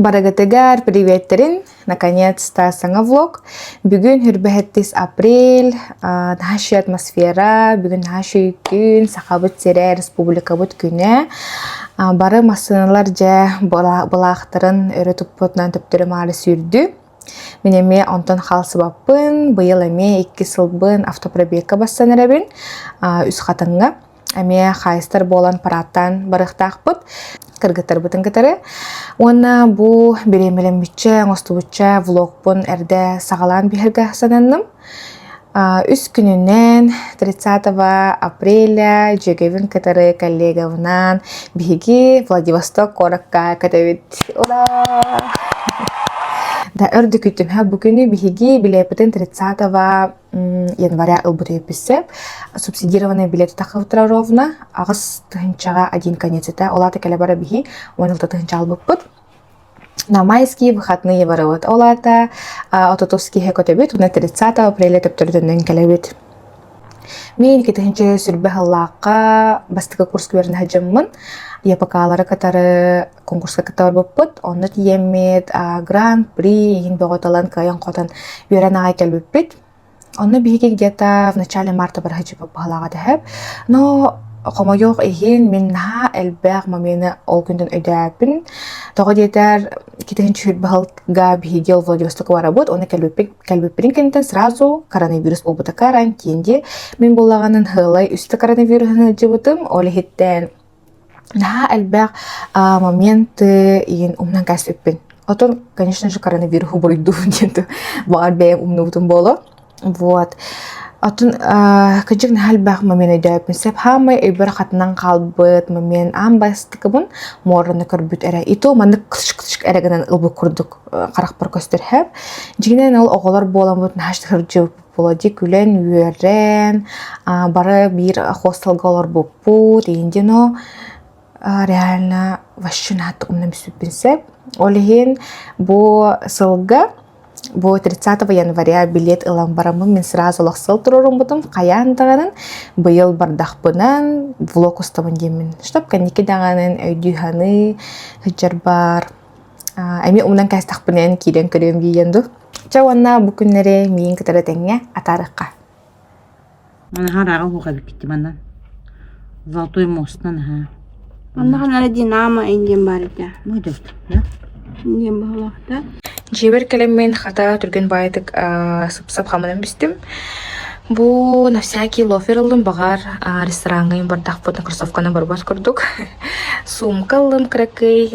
Барагатыгар, приветтерин. Наконец-то саңа влог. Бүгін хүрбәхеттис апрель, нахаши атмосфера, бүгін нахаши күн, сақабыт сере республикабыт күне. Бары масыналар жа балақтарын өрі тұппытынан түптірі мары сүрді. Менеме онтон қалсы баппын, бұйыл әме 2 сылбын автопробегка бассанырабын үс қатынға. Әме қайыстар болан параттан барықтақпыт. Кыргыттар бытын кытары. Онна бу беремелем bütçe, оңосту bütçe влогпун әрді сағалан бігіргі сананным. Үс күнінен 30 апреля жегевін кытары коллегавынан бігі Владивосток коракка катавит. Ура! Да өрді күттім. Бүгіні бігі билепетін 30 января ылбыты өпісіп, субсидированный билеті тақывытыра ровна, ағыз тұхынчаға один конецеті, олаты кәлі бара бігі, 10 тұхынча албып бұд. На майские выходные воровод олата, ототовские көтөбет, 30 апреля төптөрдөннен кәлебет. Мен кетігінші сүрбі ғыллаққа бастығы курс көрін әжіммін. Япақалары қатары конкурсқа кітауыр бұппыт. Оны тиеммет гран-при егін бұғыталан кайын қотан берен ағай кәлбіппет. Оны биги где-то в начале марта бархачы бағалаға дәхіп. Но қома жоқ егін мен наға әлбәқ мамені ол күнден өйдәпін. Тоғы детер кетігінші хүрбіғылға биги ол Владивосток варабыт. Оны кәлбіппірін кенттен сразу коронавирус болбыта карантинде. Мен болағанын ғылай үсті коронавирусын жыбытым. Олы хеттен наға әлбәқ моменты егін умнан кәсіппін. Отын, конечно же, коронавирусу бойду. Бағар бәйім умны бұтын болу. Вот. Отын кыжык нахал бақ мамен өйдөп сеп хамай өйбір қатынан қалбыт мамен амбастықы бұн морыны көрбіт әрі. Ито маны кышк әрігінен ылбы күрдік қарақ бір көстер хәп. Жігінен ол оғылар болан бұд нахашты хүрджі болады. Күлен, үйерен, бары бір хостелға олар бұппу дейінден о реально вашын хатты ұмнам сүппін сеп. Олеген бұл сылға Бу 30 января билет ылан барамын мен сразу лақсыл тұрырым бұтым қаяндағанын бұйыл бардақпынан влог ұстамын демін. Штап кәнеке дағанын өйдүйханы хүджар бар. Әме ұмынан кәстақпынен кейден көрем дейенді. Чауанна бұл күнлері мейін кітары тәңе атарыққа. Мана хараға хоға бікітті мандан. Золотой мостынан. Мандан әрі динамо әнден бар еді. Мұйдырды, да? Әнден бағылақта. Жебер кәлеммен қата түрген байытық сып-сып қамынан бістім. Бұл на всякий лофер алдым бағар ресторанғайын бардақ бұтын кроссовканы барбас күрдік. Сумка алдым кракай,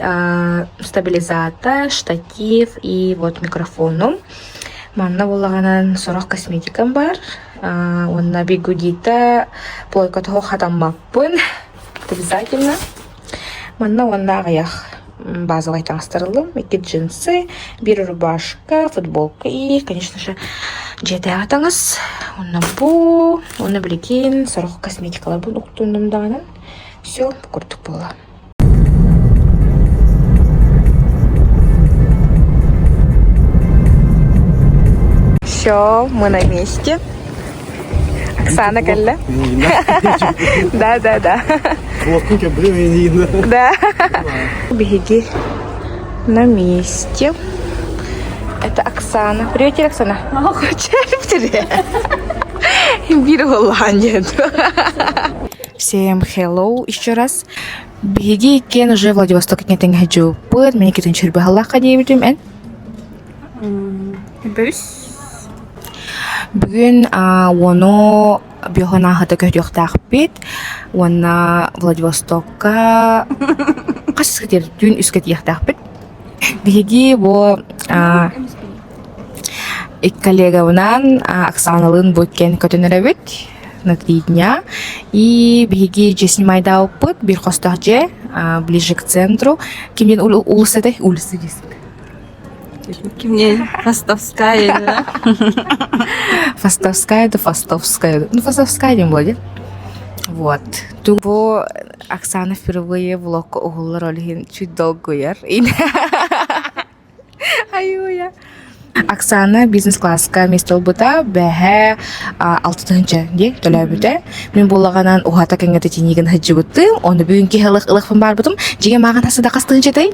стабилизатор, штатив и вот микрофоном. Манна болағанан сорақ косметикам бар. Онна бигудита плойка тұғы қатаммаппын. Обязательно. Манна онна ағаяқ. Базовый таңстырылым, 2 джинсы, 1 рубашка, футболка и, конечно же, жеті атаңыз. Оны бұл, оны білекен, сарық косметикалар бұл ұқтуындым дағанын. Все, күрдік бола. Все, мы на месте. Оксана Калля. Да. Да. Беги на месте. Это Оксана. Привет, Оксана. Всем hello еще раз. Беги, кен уже Владивосток не тенге жопыт. Меня кетен чурбы халаха дейбитим эн. Бүгін оны бүйіғына ғыда көтіқтақ бет. Оны Владивостокқа қасыз кетер дүн үз кетіқтақ бет. Бігі бұл коллегавынан Оксаналын бұткен көтінірі бет на 3 дня. И бігі же снимайда опыт, бір қостақ же ближе к центру. Кемден улысы да? Улысы жесік. Кімне Фастовская, да? Фастовская, да Фастовская. Ну, Фастовская не будет. Вот. Тубо Оксана впервые влог угулла ролихин чуть долго яр. Аюя. Оксана бизнес-класска местел бута бәһә 6-нчы ди төләп бите. Мен буллаганан ухата кеңгә тинеген хаҗы бутым. Оны бүгенге хылык бар бутым. Җиге маган хасыда кастыгынча тай.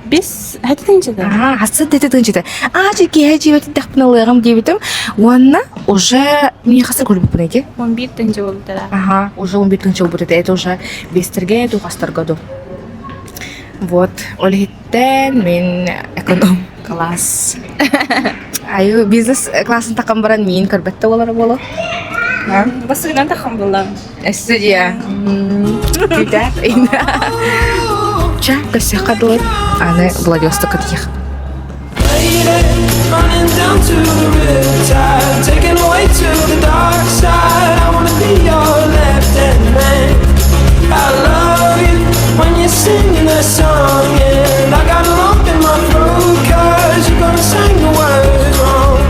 Бис хатинче да. Хасад дэтэй тэнчтэй. Жиги хаживэт дахпналыгам дибитим. Уанна уже мне хасар көрбүп нэгэ. 11 тенче болдара. Уже 11 жыл будет. Это уже бестерге ду хастар году. Вот, олхиттен мен эконом класс. Аю бизнес классын такам баран мен көрбөттө болор боло. Басыгынан тахам булам. Студия. Видат. Ча, косяка дует. Аны Владивосток отъехал. Running down to the riptide, taken away to the dark side. I wanna be your left-hand man. I love you when you're singing that song, and I got a lump in my throat 'cause you're gonna sing the words wrong.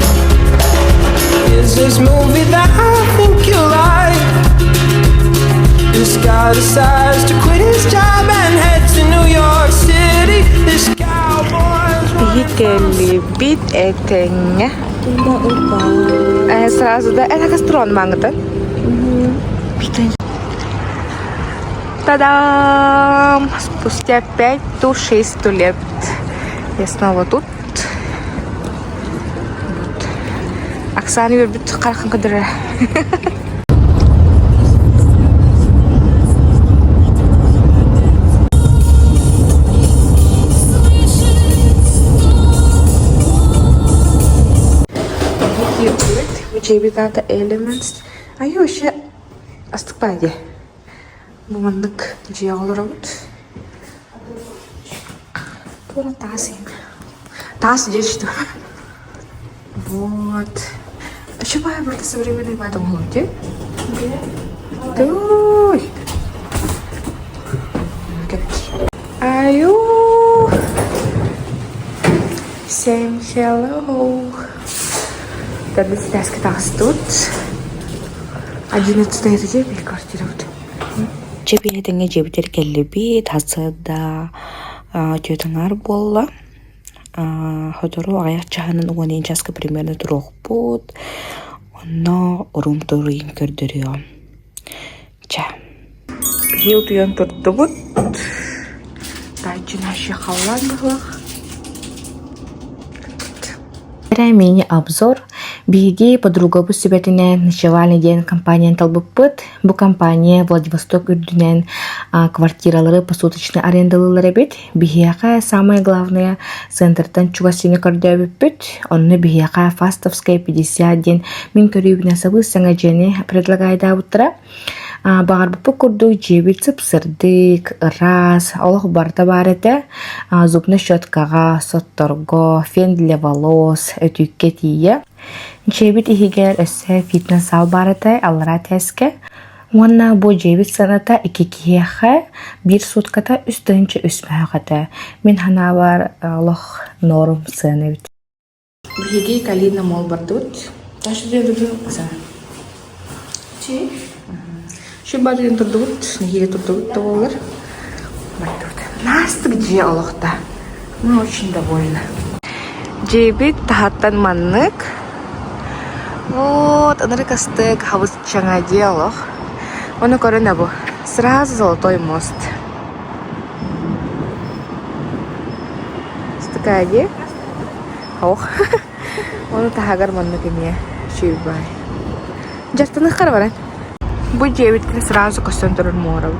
Is this movie that I think you like? This guy decides to quit his job and head to New York City. This cowboy's Хикели бит этенге. Сразу да, это гастрон мангатан. Та-дам! Спустя 5-6 лет я снова тут. Оксана вербит кархан кадыра. Cebidata elements. Ayo вообще астыкпайды. Бумандык жиялар вот. Тура тасы. Тасы здесь что? Вот. Еще бая просто современный в этом лоте. Ой. Аю. Всем hello. Тогда сейчас катался тут. 11 этаже bir квартира вот. Чепи этеңе жебитер келлеби тасыда жөтөңар болла. Ходору аяк чаханын уган частка примерно турукпут. Онно урум туруин көрдөрүө. Ча. Бил туян турдубут. Тайчына шихаллан бахлах. Мини-обзор. Биги подругабы себетинен ночевальный день компания талбыппыт. Бу компания Владивосток үрдүнен квартиралары посуточный арендалылары бит. Бигияка самое главное центртан чугасыны көрдөбүппүт. Онны бигияка Фастовская 51 мин көрүүбүнө сабы саңа жени предлагайда буттара. Багар бупу курду жебит сырдык, раз, олох барта барете, зубны щеткага, сотторго, фен для волос, өтүкке тие. Жебит ихигер өссө фитнес зал барете, аллара теске. Уанна бу жебит саната 2 киеха, 1 сутката үстөнчө үсмөгөтө. Мен хана бар олох норм сыныбыт. Биги калина мол бардут. Ташы дедү баса. Чи? Шибадын турдут, нехиле турдут болар. Настык же олохта. Мы очень довольны. Жебит тахаттан маннык. Вот, анарыкастык хавыз чаңа диалог. Оны көрінө бу. Сразу золотой мост. Стыкади. Ох. Оны тахагар маннык эме. Шибай. Жартаны карбаран. Бу жебитке сразу көстөн турur мора.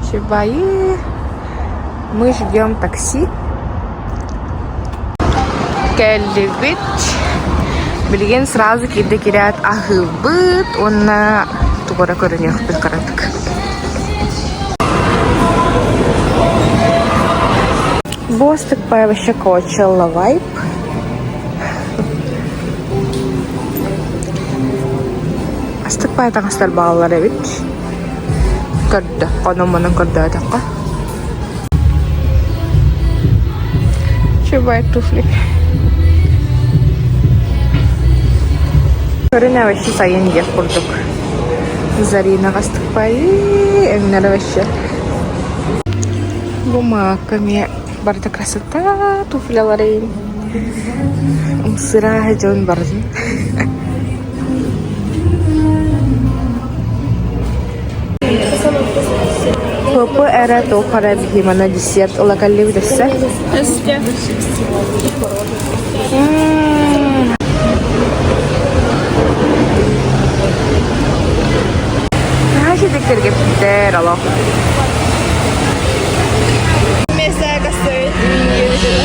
Шибай. Мы ждем такси. Келлибит. Билген сразу кирде кирят ахыбыт. Онна тугора көрінех бит каратык. Бостык бай вообще Coachella вайб. Астык бай таңастар бағалар эбит. Көрді. Қанымының көрді атаққа. Шибай туфли. Көріне вообще сайын ек құрдық. Зарина қастық бай. Әңнері вообще. Бумаками барды красота. Туфлялары. Сыра жон бардың. Папа эра тохара бихимана десерт олакалли бидессе. Өстө. Хашидектерге биттер ало. Mesela стоит видео.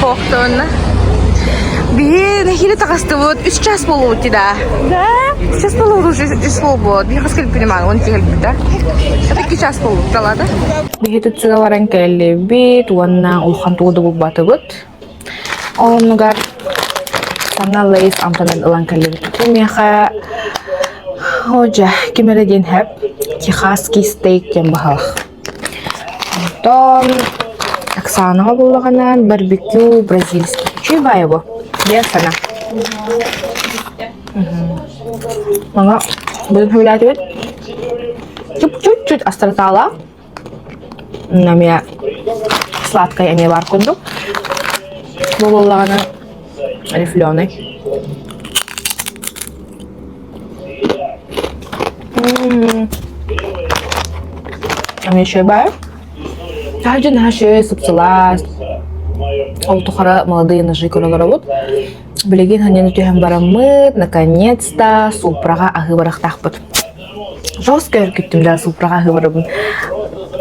Похтонна. Би нахили тагасты вот 3 час болуут да. Да? Сейчас болуут уже 3 болуут. Би хаскел понимаю, он тигел да. Это 2 час болуут да. Би тут цыгаваран келли бит, уанна улхан туду бубаты бут. Онугар сана лейс амтанан улан келли бит. Меха Hoca кемереден хеп техасский стейк ем бахах. Том Оксана буллаганан барбекю бразильский. Чуйба его. Бесана. Мага будем гулять ведь. Чуть-чуть остратала. На меня сладкая не варкунду. Буллаганан рифленый. Ами еще баю. Также наши супсилас. Олтухара молодые ножи королора вот. Билеген ханен утюхем барамыт. Наконец-то супрага агыбарах тахпыт. Жестко эркеттим да супрага агыбарабын.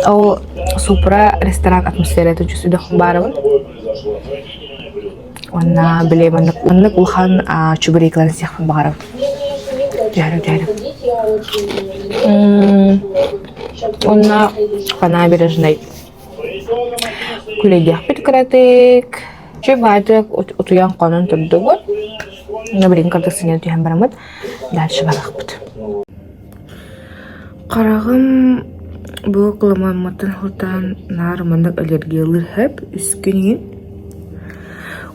Ол супра ресторан атмосфера это чувствую дахым барабын. Онна билебан онны кулхан чубырекларын сехпын барабын. Жарым. Онна по набережной күлейдек бит кіратик. Чебайдық ұтуян қонын тұрды ғой. Набірін қырдық сенен түйен барамыд. Дальше барақ бұд. Қарағым бұл қылыман матын ғылтан нарымандық аллергиялыр әп үскенен.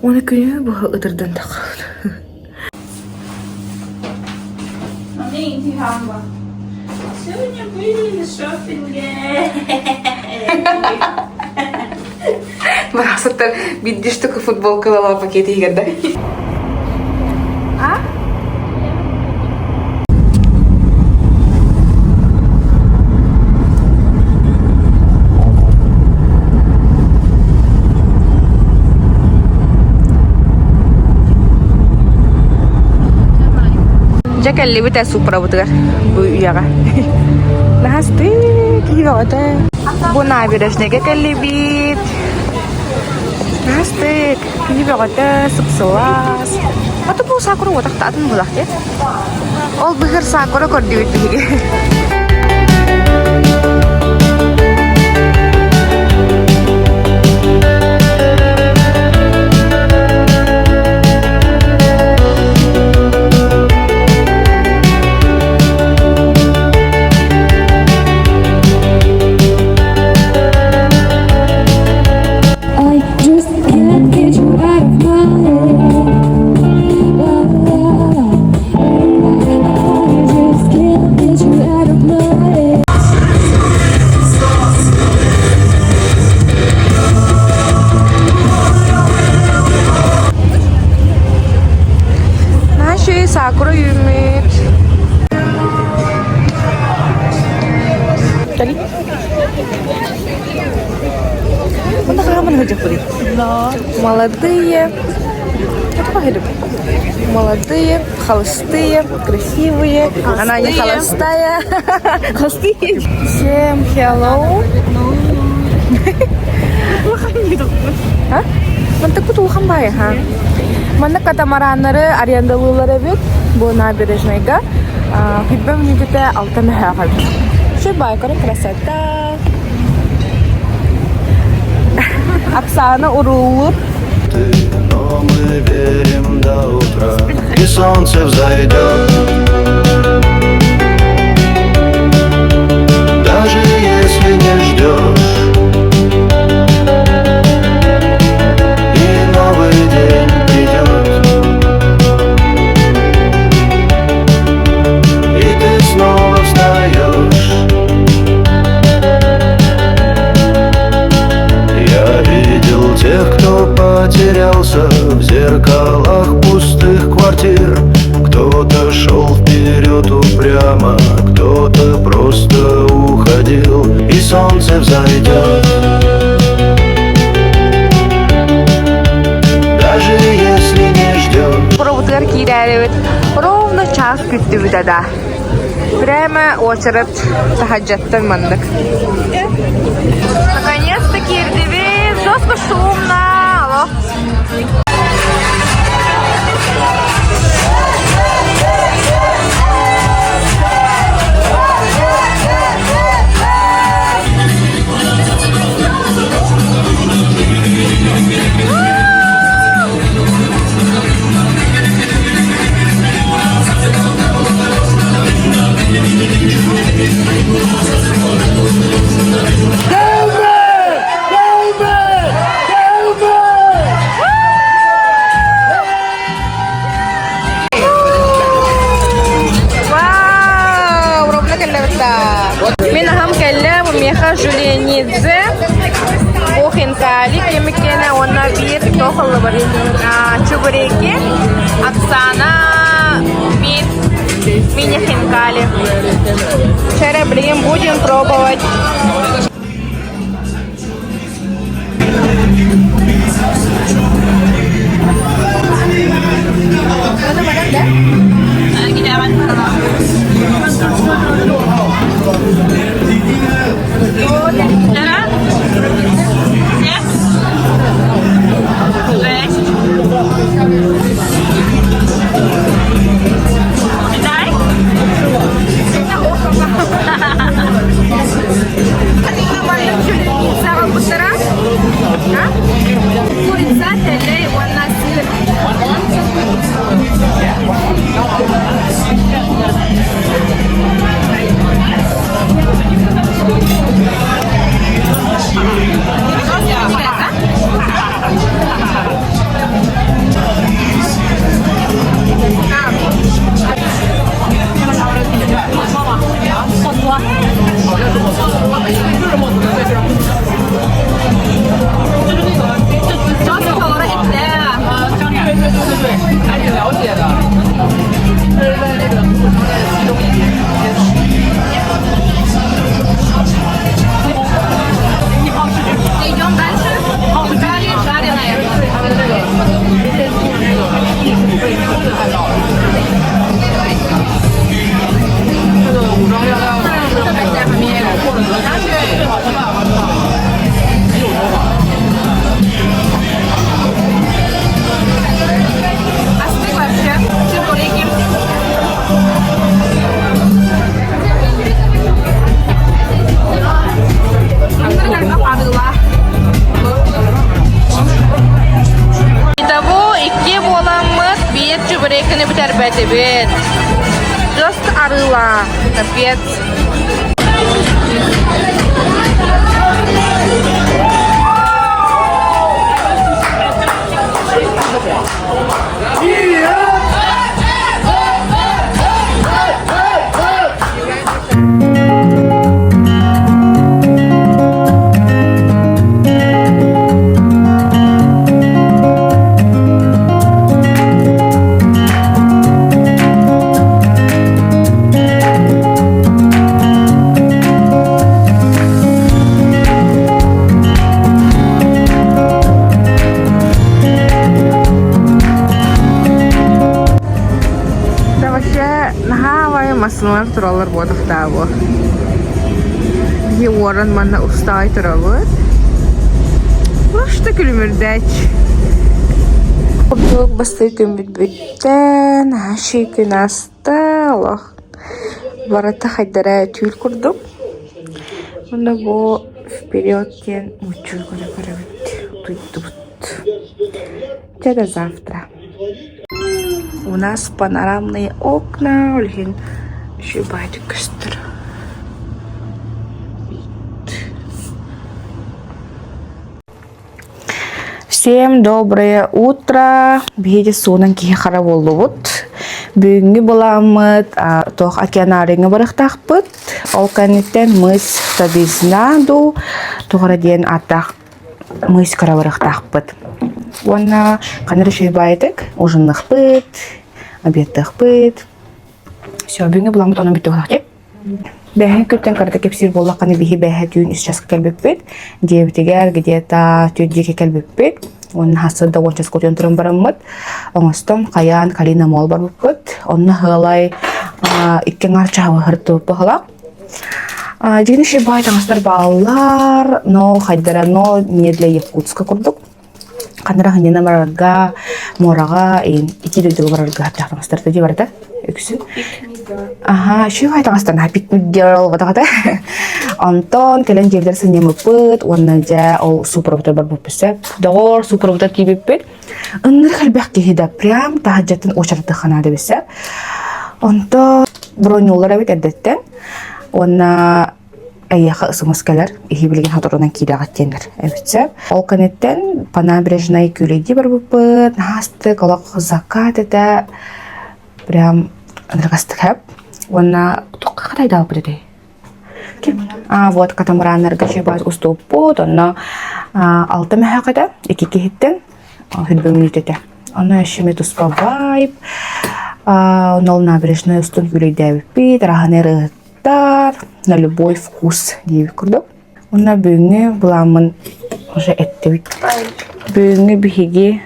Оны күні бұл ұтырдан тақылды. Сегодня были на шопинге. Барасаттар бидди штука футболка лала пакети егерда. А? Жакалли бите супра бутгар бу яга. Насты киёта. Бу набережныйга келли бит. Настык киёта супсылас. Аты бу сакура отактатын булак те. Ол бигер сакура көрдү бит биге. Sakura yürümüt. Tadi. Mana kamu ngajak beri? Молодые. Apa hidup? Молодые, холостые, красивые. Она не холостая. Холостые. Всем hello. А? Мантак бут улхан бай, ха? Манда катамараннары арендалуулары бит бу набережныйга хиббем нигите алтын хагат. Шебай көрө красота. Оксана урулур. Но мы верим до утра, и солнце взойдет. Даже если не ждешь, и новый день придет, и ты снова встаешь. Я видел тех, кто потерялся в зеркалах пустых квартир. Кто-то шел вперед, прямо, кто-то просто уходил, и солнце взойдет. Даже если не ждет. Пробутlar кийләре ровно час күтті бүтәді. Прямо очередь тахаджаттан мандык. Наконец-то кирдивиз, жестко шумно. Алло. Мен ағам кәлі мұмеха жүленедзі Охинкали кемекені онна бір тоқылы бар чубыреки Оксана мини-хинкали. Вчера, будем пробовать. Чебурекini biter betebet. Just arıla. Kapiyet. Masınlar turalar bodak da bu. Bir oran bana ustay turalar. Burası da külümürdek. Kurduk bastı gün bitbitten. Her şey gün astı. Allah. Barata haydara tül kurdum. Bunda bu вперед кен мучу года каравит. Тут. До завтра. У нас панорамные окна, Ольгин шибает костер. Всем доброе утро. Бейде сонан ки хараволлубут. Бүгүнгү буламыт тох океанарыгы барыктакпыт. Ол канеттен мыс табизнаду. Тугара ден атак мыс карабарыктакпыт. Онна каныр шибайтык, ужынлыкпыт, обедтыкпыт. Все, бүгүнкү буламыт онун бүтүп алак, Бэһэн күттен карата кепсир боллаканы биһи бэһэ түйүн ис часка келбеппит. Диэбитигер где-то түйдике келбеппит. Онна хасырда ончас котен туран бараммыт. Оңостом каян калина мол барбыппыт. Онна хылай иккен арчабы хыртып бахала. Дигиниши бай таңастар баалар, но хайдара но недле Якутска курдук. Канара ханена барарга, морага, ити дөйдө барарга таңастар тәди барда. Өксү. Ага, şu hay tangastан happy girl бата-бата. Антон келен жердер сынемыппыт, оннажа ол супроводтар бар буппесеп. Доор супроводтар кибиппит. Ынныр халбак кихида прям тахаджатын очарты ханады бесеп. Антон бронюлар бит әдәттән. Онна аяха ысымыскалар, ихи билген хаторунан кидагаттендер. Әбитсеп, ол канеттен панабрежнай күлейди бар буппыт, насты, колақ закат это прям андрагастык хэп. Онна туққа қатай дал бреде. Вот катамараннарга жебаз уступпут, онна алты мэхақада, iki кихиттен, хүлбі мүнітеті. Онна әшіме туспа вайп, нол набережной устун күлейді әбіппит, раханер ытар, на любой вкус дейбі күрдік. Онна бүгіні бұламын уже әтті бит. Бүгіні біхеге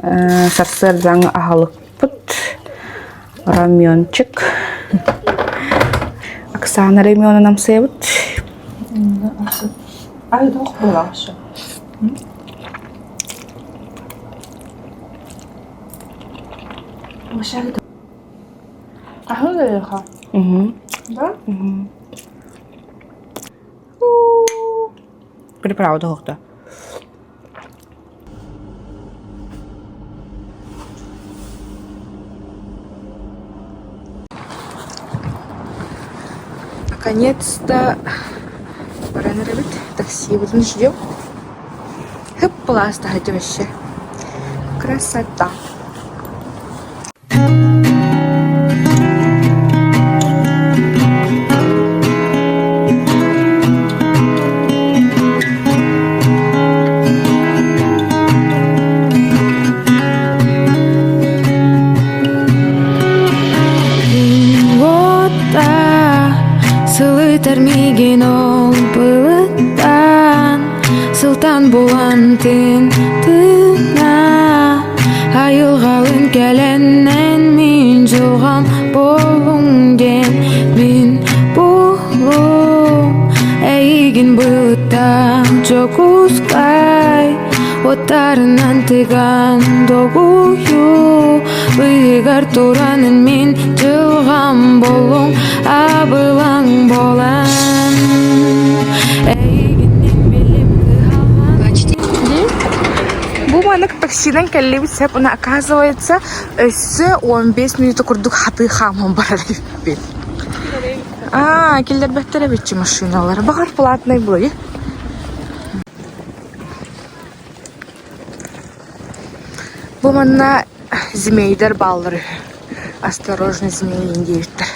сарсыр заңы ағалық бұт. Рамёнчик. Оксана Рамёна нам севут. А, это была вообще. Вообще это. А что это ехал? Да? Приправда хохта. Наконец-то пора наробить такси. Вот мы ждем. Хып, пласта хотя вообще. Красота. Термиген ол пылыттан сылтан болан тына айылғалын кәләннен мин жылғам болуң ден мин болуң әйген бұлыттан жокускай оттарынан тыган догую быйгар туранын мин жылғам болуң абылаң болан әйгеннен белемді алған. Бу манак таксиден келлебит сеп, она оказывается өссө 15 минута курдук хаты хамон барарбит. Келдер беттер битчи машиналар. Багар платный булы. Бу манна змейдер баллары. Осторожно, змеи индейдер.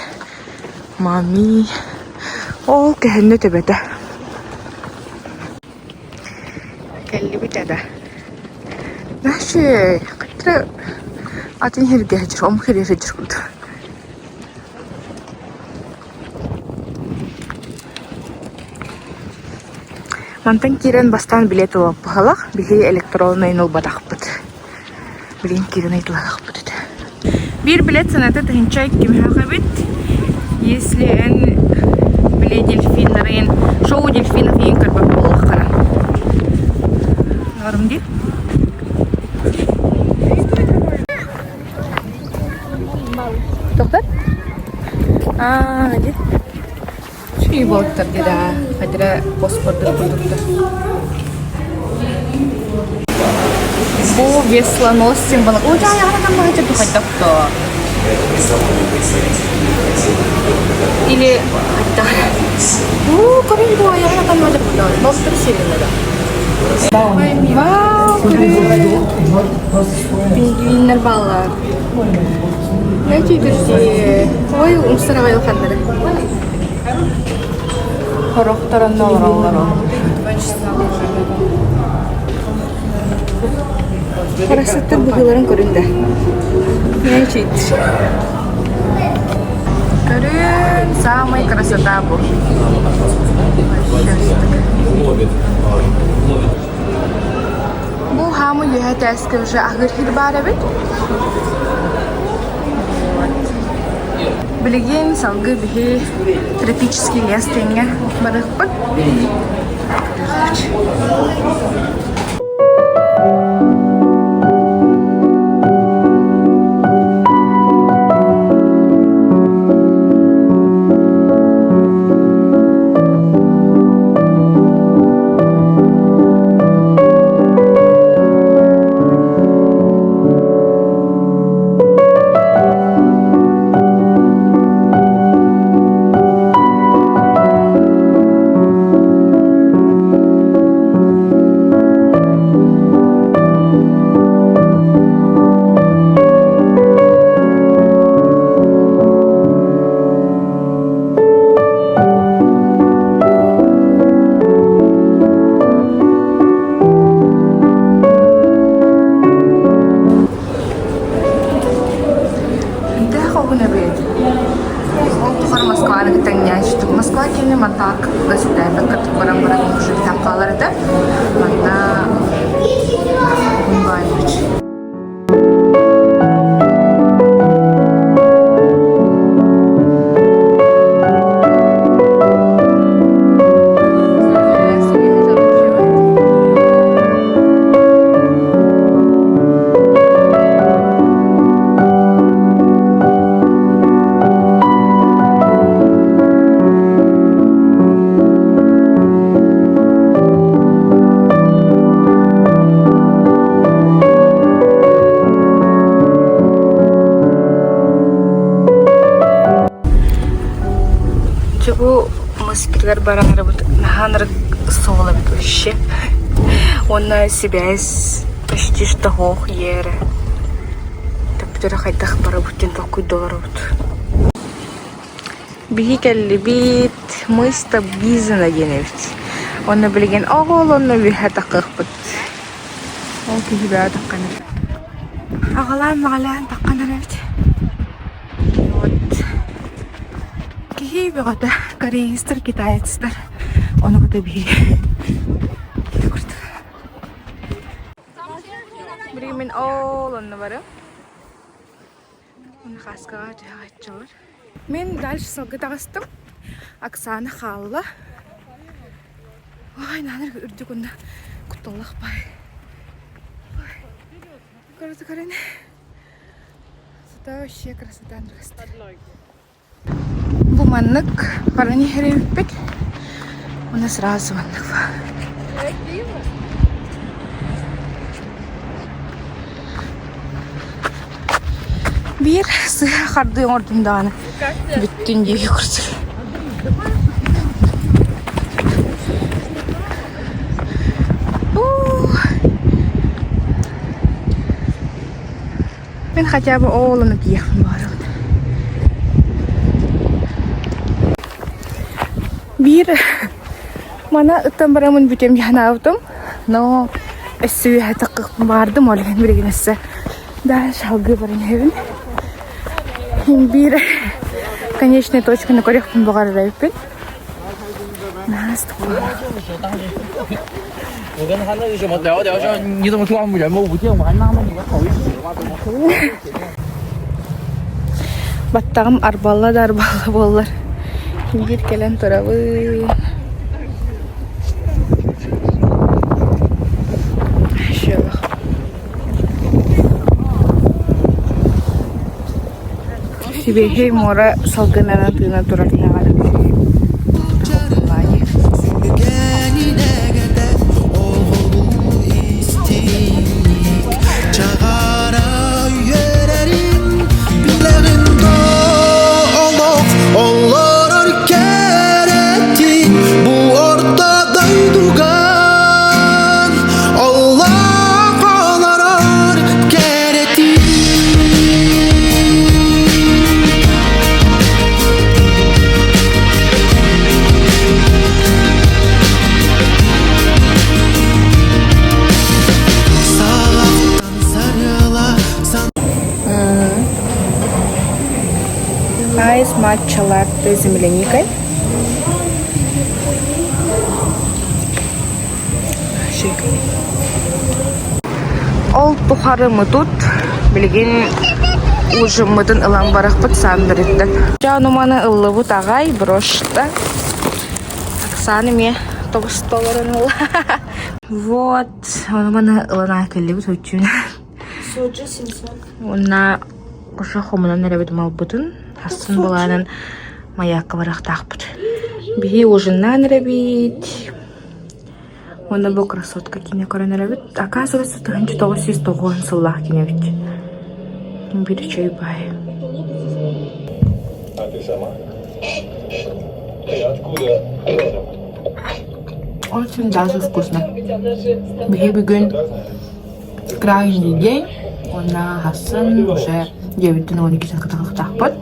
Мами. Ол кәһенне төбәтә. Келлебит әдә. Наши, кытра атын хирге хәҗер, ом хирге хәҗер курды. Мантан кирен бастан билет алып бахалак, биле электронный нол батакпыт. Билен кирен айтлагаппыт. Bir bilet sanatı tınçay kimi hakabit. Если en bile delfinlerin, şovu delfinler en karbak bolak karan. Norm değil. Doktor? Hadi. Şu iyi balıktır dedi ha. Hadi bospordur buldukta. Bu веслоносцем balık. Uca ayağına mı hacı tuhacak da? Или hatta. Kami bu ayağına mı hacı da? Nostr sirine de. Wow, pingvinler ballar. Ne çevirdi? Oy, umsara bayıl kanları. Koroktaran ne olur. Parasitler bu yılların köründe. Ne çevirdi? Көрін, самый красота бұл. Бұл хамы үйәт әскі уже ағыр хир бар әбет. Білеген салғы бігі тропический лес теңе барық бұд. Москва кені матак газетайда катып барам-барам уже тақаларда. Манда Иванович. Чего мы спиргар баран работать наханры сола бит вообще. Он на себя из почти что хох ере. Так битера хайдах поработать такой долларов. Бихикали бит мы с тобой занадеемся. Он на блиген огол, он на виха таких бит. Он кихибя таккана. Агалан магалан таккана бит. Бегота корейстер, китайцтер. Оны көтө бей. Біреумен ол онны бары. Оны қасқаға жағайт. Мен дальше салғы тағыстым. Оксана қалла. Ой, наныр үрдік онда құттылық бай. Көрді көрін. Сыда вообще красота нұрғысты. Маннык, парани херевиппет. У нас сразу маннык. Bir sığ kardı ordumdan. Bütün diye yukarısı. Ben хотя бы oğlanı diyeyim bari. Bir mana ıttım baramın bütüm yana avdım. No esüye hatakık vardım olgen bir günesse. Daha şalgı barın evin. Bir конечная точка на корях помогала райпин. Нас такое. 我跟他那个什么聊聊，说你怎么突然人模五见完那么你们好意思吗？怎么回事？ Battağım arbalı bollar. Bir gelen tarafı. Şöyle. Sibehe mora salgınana tığına durakına var. салаты с земляникой. Ол тухарымы тут, билген ужымытын ылан барақпыт сандырыттан. Жануманы ыллы бұт ағай, брошта. Оксаны ме $9 ылла. Вот, онуманы ылан акелли бұт өтчүн. Соджа 700. Онна қоша хомынан әребедім албытын. Хасын боланын маякка барақтақпыт. Бихи ужыннан әребет. Онна бұл красотка кине көрін әребет. Оказывается, 1909 сыллах кине бит. Бир чай бай. Очень даже вкусно. Бихи бүгін крайний день. Онна хасын уже 9-12 сақытақпыт.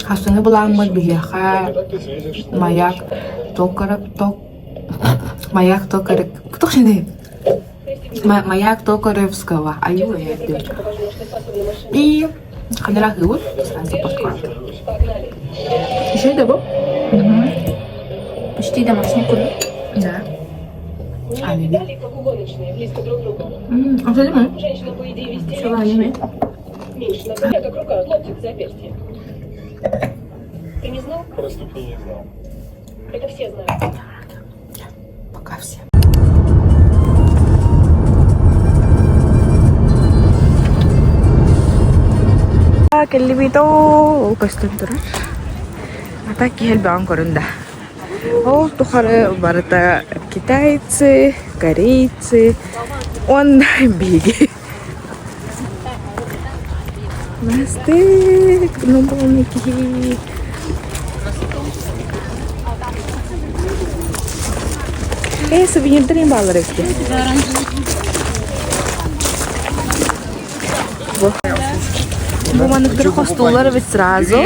Хасыны бұлаңмыз бігеха маяк токарык кто şimdi маяк Токаревского аю и ханера хывут сразу подкладываю. Еще и добро. Почти домашний куры. Да. А види. А что думаешь? Что ладно? Как рука, локтик, запястье. Ты не знал? Проступни не знал. Это все знают. Пока все. Kelli bito kostüm durur. Ата киһэлбэҕин көрүндэ. Ол тухары барыта китайцы, корейцы, он биги. Настык, ну болники. Сувенирдерин баалар эки. Бу манныктыр хостулар бит сразу.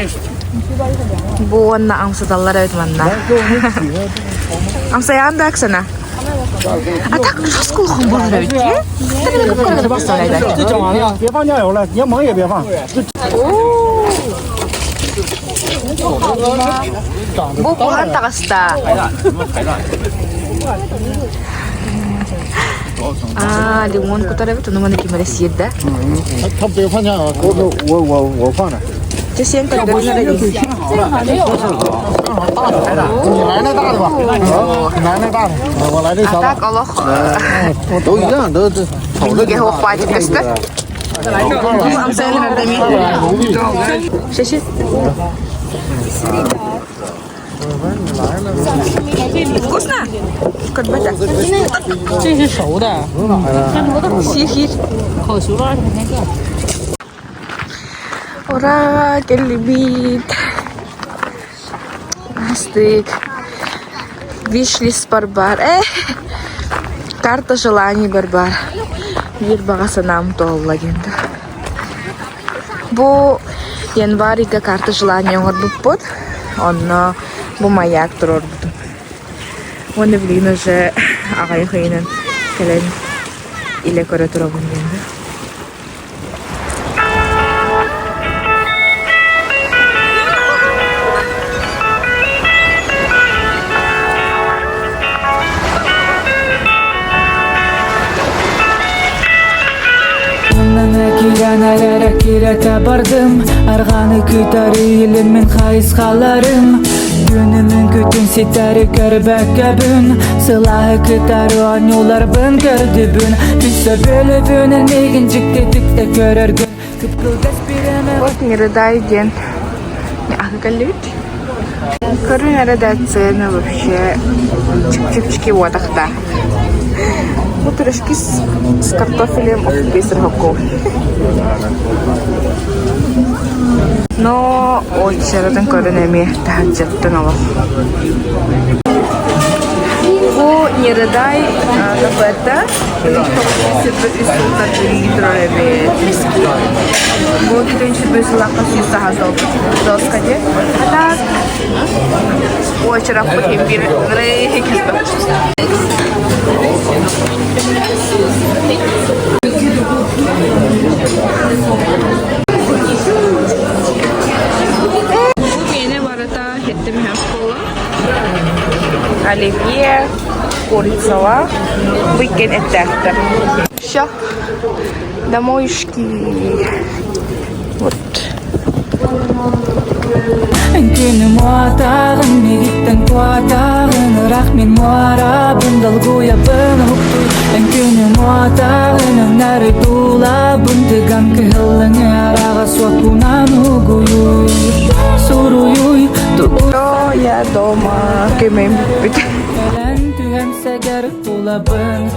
Бу анна амсадаллар бит манна. Амсаян да аксана. А так жесткую хомболар бит. Тәле капкарга басталайда. 别放酱油了，柠檬也别放。 Бу буган тагыста. Лимон кутара бит, ну мана кимеле сиедда. 他不放酱油，我放的。 这先跟着那个。 你来那大的吧，你来那大的，我来这小的。 Так, Аллах. 都一样，都炒的 Иге хохпать кесте. Амсаян нардами. Шеши. Вкусно? Котбата. 这是熟的， Сихир. 烤熟了那个。 Ура, келбит. Настык. Вишлист барбар. Карта желаний барбар. Бир багасы нам толлагенде. Бу январьга карта желаний оңорбуппут. Онно бу маяк турорбутум. Оны билин уже агай хыйнын келен иле көрө турабын денде. Kirete bardım Arganı kütarı ilimin kayıskalarım Günümün kütün siteri körbek göbün Sılahı kütarı anyolar bın gördübün Düşse böyle bönelmeyin cikte tükte görür gün Kıpkıldas bireme Вот не рыдай день. Галют. Короче, не рыдать цены вообще. Чик-чик-чики вот ахта. Вот пирожки с картофелем без рогов. Но очереден коренеми тахаджаттан ала. Бу не рыдай кафета. Сипет исултат литрове тиски. Бу гиденчи без лака сюста хазал. Доскаде. А так очеред потім бір рейки. оливье, курицала, выкен эттәхтер. Все, домойшки. Вот. Күнім уатағын, мегіттен туатағын, ұрақ мен муарабын, далгуя бін ұқты. Күнім уатағын, нәрі дулабын, тыган кығылыңы араға суакунан угуюй. Суруюй, Все, я дома. Кемем. Түһән сәгәр тулабын